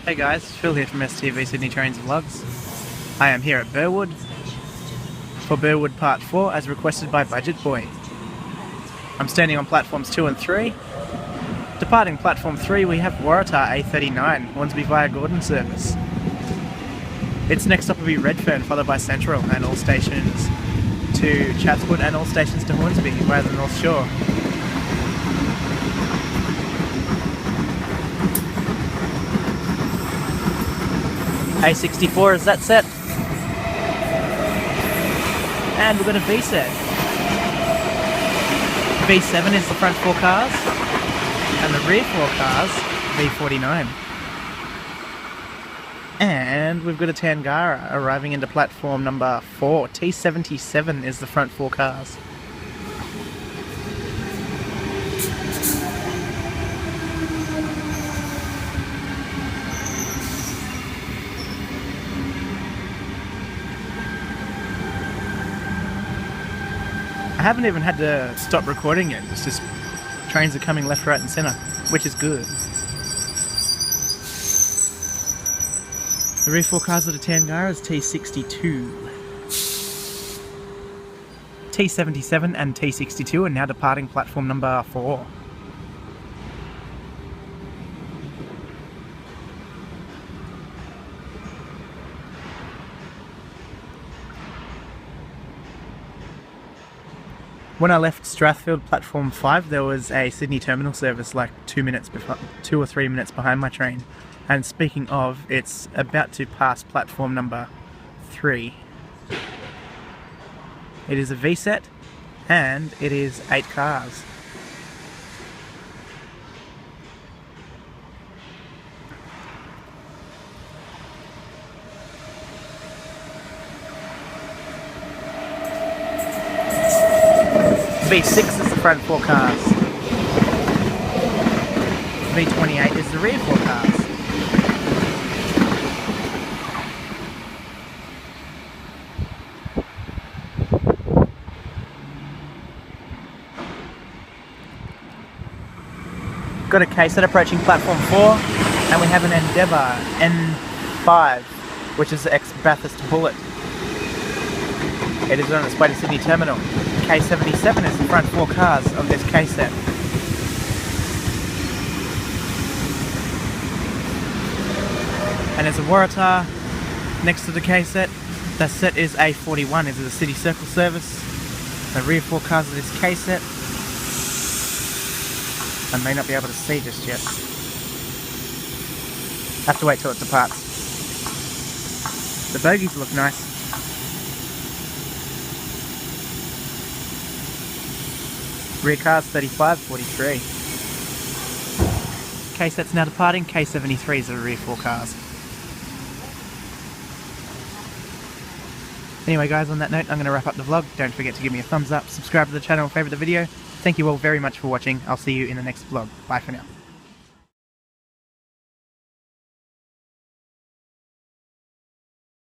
Hey guys, Phil here from STV Sydney Trains Vlogs. I am here at Burwood for Burwood Part 4 as requested by Budget Boy. I'm standing on platforms 2 and 3. Departing platform 3 we have Waratah A39, Hornsby via Gordon service. Its next stop will be Redfern, followed by Central and all stations to Chatswood and all stations to Hornsby via the North Shore. A64 is that set. And we've got a V set. V7 is the front 4 cars, and the rear 4 cars, V49. And we've got a Tangara arriving into platform number 4. T77 is the front 4 cars. I haven't even had to stop recording yet, it's just trains are coming left, right and centre, which is good. The rear 4 cars of the Tangara is T62. T77 and T62 are now departing platform number 4. When I left Strathfield platform 5 there was a Sydney terminal service like 2 or 3 minutes behind my train. And speaking of, it's about to pass platform number 3. It is a V set and it is 8 cars. V6 is the front 4 cars. V28 is the rear 4 cars. Got a K-set approaching platform 4, and we have an Endeavour N5, which is the ex-Bathurst Bullet. It is on its way to Sydney Terminal. K77 is the front 4 cars of this K-set. And there's a Waratah next to the K-set. The set is A41, it is a City Circle service. The rear 4 cars of this K-set. I may not be able to see just yet. Have to wait till it departs. The bogies look nice. Rear cars 35, 43. K-set's now departing, K73s are the rear 4 cars. Anyway guys, on that note I'm going to wrap up the vlog. Don't forget to give me a thumbs up, subscribe to the channel, favourite the video. Thank you all very much for watching. I'll see you in the next vlog. Bye for now.